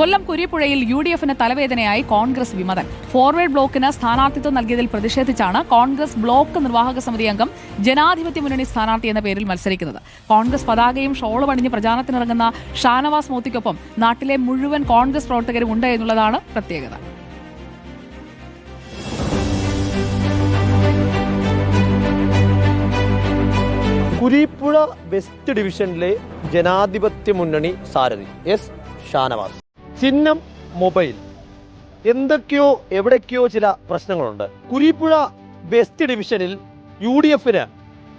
കൊല്ലം കുരിപ്പുഴയിൽ UDF-ന് തലവേദനയായി Congress വിമതൻ. Forward ബ്ലോക്കിന് സ്ഥാനാർത്ഥിത്വം നൽകിയതിൽ പ്രതിഷേധിച്ചാണ് കോൺഗ്രസ് ബ്ലോക്ക് നിർവാഹക സമിതി അംഗം ജനാധിപത്യ മുന്നണി സ്ഥാനാർത്ഥി എന്ന പേരിൽ മത്സരിക്കുന്നത്. കോൺഗ്രസ് പതാകയും ഷോളും അണിഞ്ഞ് പ്രചാരണത്തിനിറങ്ങുന്ന ഷാനവാസ് മോത്തിക്കൊപ്പം നാട്ടിലെ മുഴുവൻ കോൺഗ്രസ് പ്രവർത്തകരും ഉണ്ട് എന്നുള്ളതാണ് പ്രത്യേകത. കുരിപ്പുഴ വെസ്റ്റ് ഡിവിഷനിലെ ജനാധിപത്യ മുന്നണി സാരഥി ഷാനവാസ്. ചിഹ്നം മൊബൈൽ. എന്തൊക്കെയോ എവിടേക്കോ ചില പ്രശ്നങ്ങളുണ്ട്. കുരിപ്പുഴ വെസ്റ്റ് ഡിവിഷനിൽ UDF-ന്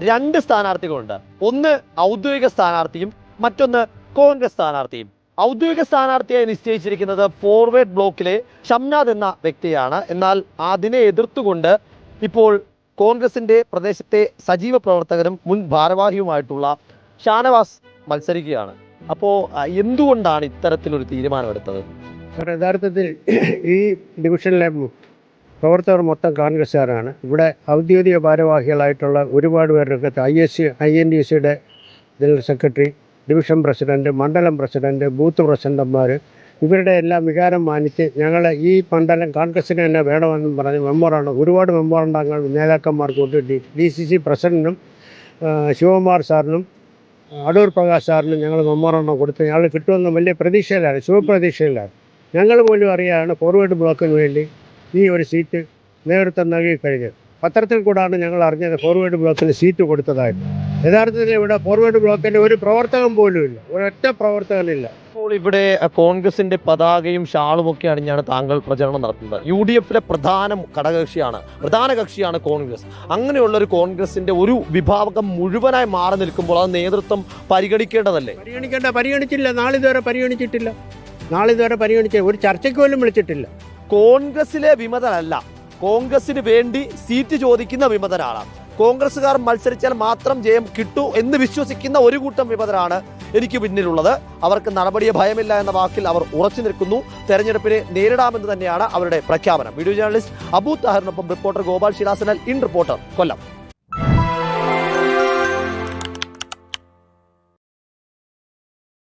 2 സ്ഥാനാർത്ഥികളുണ്ട്. ഒന്ന് ഔദ്യോഗിക സ്ഥാനാർത്ഥിയും മറ്റൊന്ന് കോൺഗ്രസ് സ്ഥാനാർത്ഥിയും. ഔദ്യോഗിക സ്ഥാനാർത്ഥിയായി നിശ്ചയിച്ചിരിക്കുന്നത് ഫോർവേഡ് ബ്ലോക്കിലെ ഷംനാദ് എന്ന വ്യക്തിയാണ്. എന്നാൽ അതിനെ എതിർത്തുകൊണ്ട് ഇപ്പോൾ കോൺഗ്രസിന്റെ പ്രദേശത്തെ സജീവ പ്രവർത്തകരും മുൻ ഭാരവാഹിയുമായിട്ടുള്ള ഷാനവാസ് മത്സരിക്കുകയാണ്. അപ്പോൾ എന്തുകൊണ്ടാണ് ഇത്തരത്തിലൊരു തീരുമാനമെടുത്തത്? യഥാർത്ഥത്തിൽ ഈ ഡിവിഷനിലെ പ്രവർത്തകർ മൊത്തം കോൺഗ്രസ്സുകാരാണ്. ഇവിടെ ഔദ്യോഗിക ഭാരവാഹികളായിട്ടുള്ള ഒരുപാട് പേരൊക്കെ INDC-യുടെ ജനറൽ സെക്രട്ടറി, ഡിവിഷൻ പ്രസിഡന്റ്, മണ്ഡലം പ്രസിഡന്റ്, ബൂത്ത് പ്രസിഡന്റുമാർ, ഇവരുടെ എല്ലാം വികാരം മാനിച്ച് ഞങ്ങൾ ഈ മണ്ഡലം കോൺഗ്രസ്സിന് തന്നെ വേണമെന്നും പറഞ്ഞ് മെമ്മോറാണ്ടം ഒരുപാട് മെമ്മോറാണ്ടങ്ങൾ നേതാക്കന്മാർക്ക് കൊണ്ടിട്ട് DCC പ്രസിഡന്റിനും ശിവകുമാർ സാറിനും അടൂർ പ്രകാശ് സാറിനും ഞങ്ങൾ മെമ്മോറാണ്ടം കൊടുത്ത് ഞങ്ങൾ കിട്ടുമെന്ന് വലിയ പ്രതീക്ഷയിലാണ്, ശുഭപ്രതീക്ഷയിലാണ്. ഞങ്ങൾ പോലും അറിയാണ് ഫോർവേഡ് ബ്ലോക്കിന് വേണ്ടി ഈ ഒരു സീറ്റ് നേതൃത്വം നൽകി കഴിഞ്ഞത്. പത്രത്തിൽ കൂടാണ് ഞങ്ങൾ അറിഞ്ഞത് ഫോർവേഡ് ബ്ലോക്കിന് സീറ്റ് കൊടുത്തതായിട്ട്. യഥാർത്ഥത്തിൽ ഇവിടെ ഫോർവേഡ് ബ്ലോക്കിൻ്റെ ഒരു പ്രവർത്തകൻ പോലും ഇല്ല, ഒരൊറ്റ പ്രവർത്തകനില്ല. ഇപ്പോൾ ഇവിടെ കോൺഗ്രസിന്റെ പതാകയും ഷാളും ഒക്കെ അണിഞ്ഞാണ് താങ്കൾ പ്രചരണം നടത്തുന്നത്. UDF-ലെ പ്രധാന കക്ഷിയാണ് കോൺഗ്രസ്. അങ്ങനെയുള്ള ഒരു കോൺഗ്രസിന്റെ ഒരു വിഭാഗം മുഴുവനായി മാറി നിൽക്കുമ്പോൾ അത് നേതൃത്വം പരിഗണിക്കേണ്ടതല്ലേ? പരിഗണിച്ചില്ല. നാളിതുവരെ പരിഗണിച്ച ഒരു ചർച്ചയ്ക്ക് പോലും വിളിച്ചിട്ടില്ല. കോൺഗ്രസിലെ വിമതനല്ല, കോൺഗ്രസിന് വേണ്ടി സീറ്റ് ചോദിക്കുന്ന വിമതനാണ്. കോൺഗ്രസ്സുകാർ മത്സരിച്ചാൽ മാത്രം ജയം കിട്ടൂ എന്ന് വിശ്വസിക്കുന്ന ഒരു കൂട്ടം വിമതരാണ് എനിക്ക് പിന്നിലുള്ളത്. അവർക്ക് നടപടിയെ ഭയമില്ല എന്ന വാക്കിൽ അവർ ഉറച്ചു നിൽക്കുന്നു. തെരഞ്ഞെടുപ്പിനെ നേരിടാമെന്ന് തന്നെയാണ് അവരുടെ പ്രഖ്യാപനം. വീഡിയോ ജേർണലിസ്റ്റ് അബു താഹിറിനൊപ്പം റിപ്പോർട്ടർ ഗോപാൽ ശിലാസനൽ, ഇൻ റിപ്പോർട്ടർ, കൊല്ലം.